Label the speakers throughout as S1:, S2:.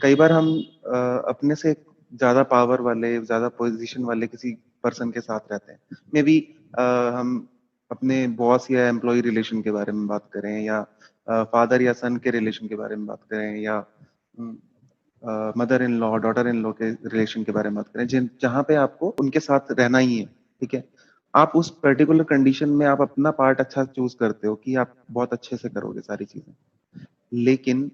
S1: कई बार हम अपने से ज्यादा पावर वाले, ज्यादा पोजीशन वाले किसी पर्सन के साथ रहते हैं। मे बी हम अपने बॉस या एम्प्लॉय रिलेशन के बारे में बात करें, या फादर या सन के रिलेशन के बारे में बात करें, या mother in law daughter in law के रिलेशन के बारे में बात करें, जिन जहाँ पे आपको उनके साथ रहना ही है, ठीक है। आप उस पर्टिकुलर कंडीशन में आप अपना पार्ट अच्छा चूज करते हो कि आप बहुत अच्छे से करोगे सारी चीजें। लेकिन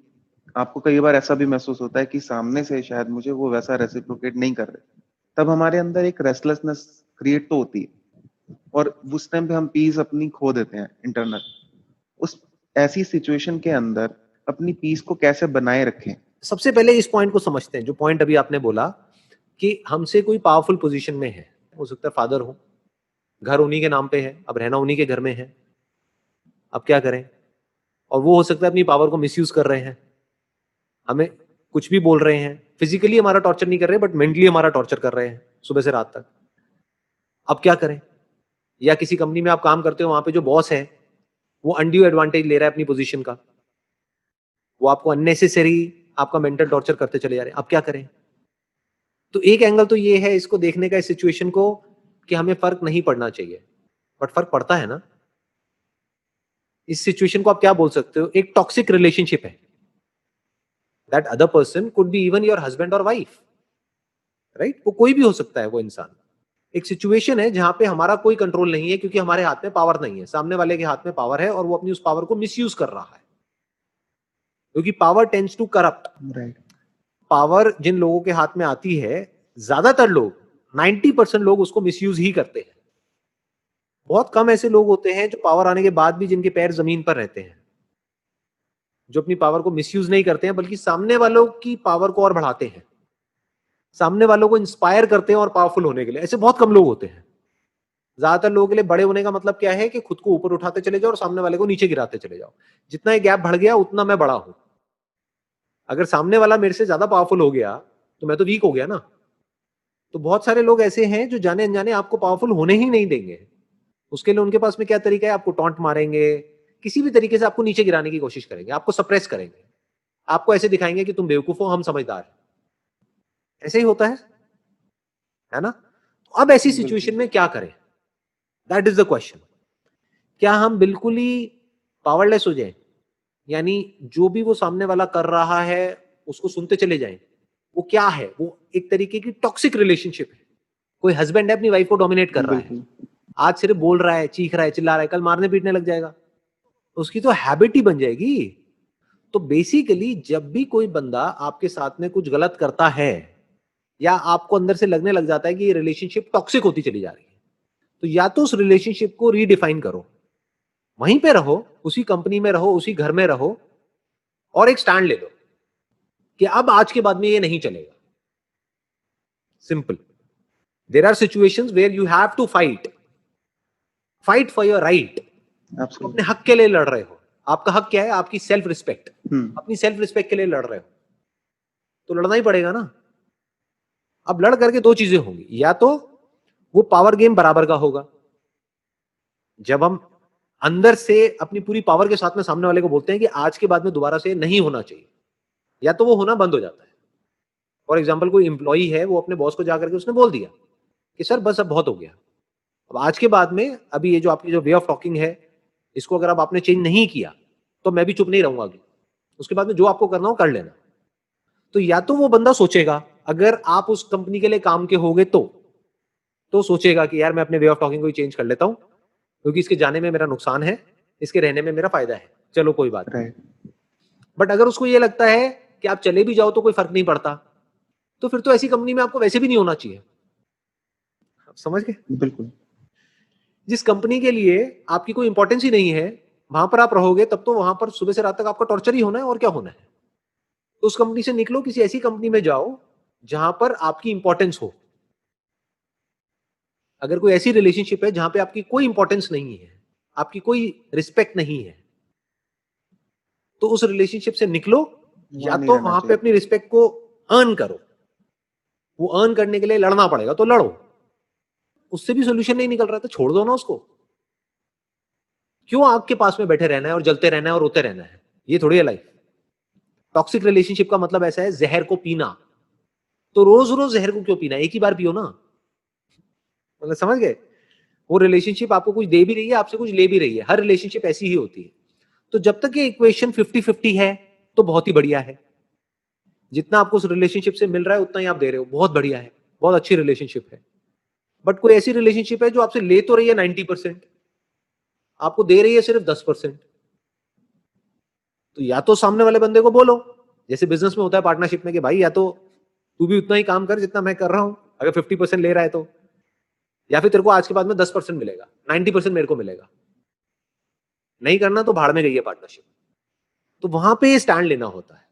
S1: आपको कई बार ऐसा भी महसूस होता है कि सामने से शायद मुझे वो वैसा रेसिप्रोकेट नहीं कर रहे। तब हमारे अंदर एक रेस्टलेसनेस क्रिएट तो होती है, और उस टाइम पे हम पीस अपनी खो देते हैं इंटरनल। उस ऐसी सिचुएशन के अंदर अपनी पीस को कैसे बनाए रखें?
S2: सबसे पहले इस पॉइंट को समझते हैं, जो पॉइंट अभी आपने बोला कि हमसे कोई पावरफुल पोजीशन में है, हो सकता है फादर हो, घर उन्हीं के नाम पे है, अब रहना उन्हीं के घर में है, अब क्या करें। और वो हो सकता है अपनी पावर को मिसयूज कर रहे हैं, हमें कुछ भी बोल रहे हैं, फिजिकली हमारा टॉर्चर नहीं कर रहे बट मेंटली हमारा टॉर्चर कर रहे हैं सुबह से रात तक। अब क्या करें। या किसी कंपनी में आप काम करते हो, वहां पे जो बॉस है वो अनड्यू एडवांटेज ले रहा है अपनी पोजीशन का, वो आपको अननेसेसरी आपका मेंटल टॉर्चर करते चले जा रहे हैं। अब क्या करें। तो एक एंगल तो ये है इसको देखने का, इस सिचुएशन को, कि हमें फर्क नहीं पड़ना चाहिए, बट फर्क पड़ता है ना। इस सिचुएशन को आप क्या बोल सकते हो, एक टॉक्सिक रिलेशनशिप है। That other person could be even your husband और वाइफ, राइट। वो कोई भी हो सकता है वो इंसान। एक सिचुएशन है जहां पे हमारा कोई कंट्रोल नहीं है, क्योंकि हमारे हाथ में पावर नहीं है, सामने वाले के हाथ में पावर है और वो अपनी उस पावर को मिसयूज कर रहा है, क्योंकि power tends to corrupt.
S1: Right.
S2: Power जिन लोगों के हाथ में आती है, ज्यादातर लोग 90% लोग उसको मिसयूज ही करते हैं। बहुत कम ऐसे लोग होते हैं जो पावर आने के बाद भी जिनके पैर जमीन पर रहते हैं, जो अपनी पावर को मिसयूज नहीं करते हैं, बल्कि सामने वालों की पावर को और बढ़ाते हैं, सामने वालों को इंस्पायर करते हैं और पावरफुल होने के लिए। ऐसे बहुत कम लोग होते हैं। ज्यादातर लोगों के लिए बड़े होने का मतलब क्या है कि खुद को ऊपर उठाते चले जाओ और सामने वाले को नीचे गिराते चले जाओ। जितना ये गैप बढ़ गया उतना मैं बड़ा हूं। अगर सामने वाला मेरे से ज्यादा पावरफुल हो गया तो मैं तो वीक हो गया ना। तो बहुत सारे लोग ऐसे हैं जो जाने अनजाने आपको पावरफुल होने ही नहीं देंगे। उसके लिए उनके पास में क्या तरीका है, आपको टॉन्ट मारेंगे, किसी भी तरीके से आपको नीचे गिराने की कोशिश करेंगे, आपको सप्रेस करेंगे, आपको ऐसे दिखाएंगे कि तुम बेवकूफ हो, हम समझदार हैं। ऐसे ही होता है ना। तो अब ऐसी सिचुएशन में क्या करें, दैट इज द क्वेश्चन। क्या हम बिल्कुल ही पावरलेस हो जाएं, यानी जो भी वो सामने वाला कर रहा है उसको सुनते चले जाएं? वो क्या है, वो एक तरीके की टॉक्सिक रिलेशनशिप है। कोई हस्बैंड है अपनी वाइफ को डोमिनेट कर रहा है,
S1: बिल्कुल।
S2: आज सिर्फ बोल रहा है, चीख रहा है, चिल्ला रहा है, कल मारने पीटने लग जाएगा, उसकी तो हैबिट ही बन जाएगी। तो बेसिकली जब भी कोई बंदा आपके साथ में कुछ गलत करता है, या आपको अंदर से लगने लग जाता है कि ये रिलेशनशिप टॉक्सिक होती चली जा रही है, तो या तो उस रिलेशनशिप को रीडिफाइन करो, वहीं पे रहो, उसी कंपनी में रहो, उसी घर में रहो, और एक स्टैंड ले लो कि अब आज के बाद में ये नहीं चलेगा। Simple. There are situations where you have to fight for your right. तुम अपने हक के लिए लड़ रहे हो। आपका हक क्या है, आपकी सेल्फ रिस्पेक्ट। अपनी सेल्फ रिस्पेक्ट के लिए लड़ रहे हो तो लड़ना ही पड़ेगा ना। अब लड़ करके दो चीजें होंगी, या तो वो पावर गेम बराबर का होगा, जब हम अंदर से अपनी पूरी पावर के साथ में सामने वाले को बोलते हैं कि आज के बाद में दोबारा से नहीं होना चाहिए, या तो वो होना बंद हो जाता है। फॉर एग्जाम्पल, कोई इंप्लॉई है, वो अपने बॉस को जाकर के उसने बोल दिया कि सर बस अब बहुत हो गया, अब आज के बाद में अभी ये जो आपकी जो वे ऑफ टॉकिंग है, इसको अगर अब आपने चेंज नहीं किया तो मैं भी चुप नहीं रहूंगा अभी, उसके बाद में जो आपको करना हो कर लेना। तो या तो वो बंदा सोचेगा, अगर आप उस कंपनी के लिए काम के होगे तो सोचेगा कि यार मैं अपने वे ऑफ टॉकिंग को ही चेंज कर लेता हूं, क्योंकि इसके जाने में मेरा नुकसान है, इसके रहने में मेरा फायदा है, चलो कोई बात नहीं। बट अगर उसको ये लगता है कि आप चले भी जाओ तो कोई फर्क नहीं पड़ता, तो फिर तो ऐसी कंपनी में आपको वैसे भी नहीं होना चाहिए। आप समझ गए।
S1: बिल्कुल।
S2: जिस कंपनी के लिए आपकी कोई इंपॉर्टेंस ही नहीं है, वहां पर आप रहोगे तब तो वहां पर सुबह से रात तक आपका टॉर्चर ही होना है, और क्या होना है। तो उस कंपनी से निकलो, किसी ऐसी कंपनी में जाओ जहां पर आपकी इंपॉर्टेंस हो। अगर कोई ऐसी रिलेशनशिप है जहां पे आपकी कोई इंपॉर्टेंस नहीं है, आपकी कोई रिस्पेक्ट नहीं है, तो उस रिलेशनशिप से निकलो, या
S1: नहीं
S2: तो
S1: रहना
S2: वहां पे
S1: चाहिए।
S2: अपनी रिस्पेक्ट को अर्न करो। वो अर्न करने के लिए लड़ना पड़ेगा तो लड़ो, उससे भी सोल्यूशन नहीं निकल रहा तो छोड़ दो ना उसको। क्यों आग के पास में बैठे रहना है और जलते रहना है और रोते रहना है, ये थोड़ी है लाइफ। टॉक्सिक रिलेशनशिप का मतलब ऐसा है जहर को पीना। तो रोज रोज जहर को क्यों पीना, एक ही बार पियो ना। मतलब समझ गए, वो रिलेशनशिप आपको कुछ दे भी रही है, आपसे कुछ ले भी रही है, हर रिलेशनशिप ऐसी ही होती है। तो जब तक ये इक्वेशन 50-50 है तो बहुत ही बढ़िया है, जितना आपको उस रिलेशनशिप से मिल रहा है उतना ही आप दे रहे हो, बहुत बढ़िया है, बहुत अच्छी रिलेशनशिप है। बट कोई ऐसी रिलेशनशिप है जो आपसे ले तो रही है 90%, आपको दे रही है सिर्फ 10%, तो या तो सामने वाले बंदे को बोलो, जैसे बिजनेस में होता है पार्टनरशिप में, कि भाई या तो तू भी उतना ही काम कर जितना मैं कर रहा हूं, अगर 50% ले रहा है तो, या फिर तेरे को आज के बाद में 10% मिलेगा, 90% मेरे को मिलेगा। नहीं करना तो भाड़ में गई है पार्टनरशिप। तो वहां पे स्टैंड लेना होता है।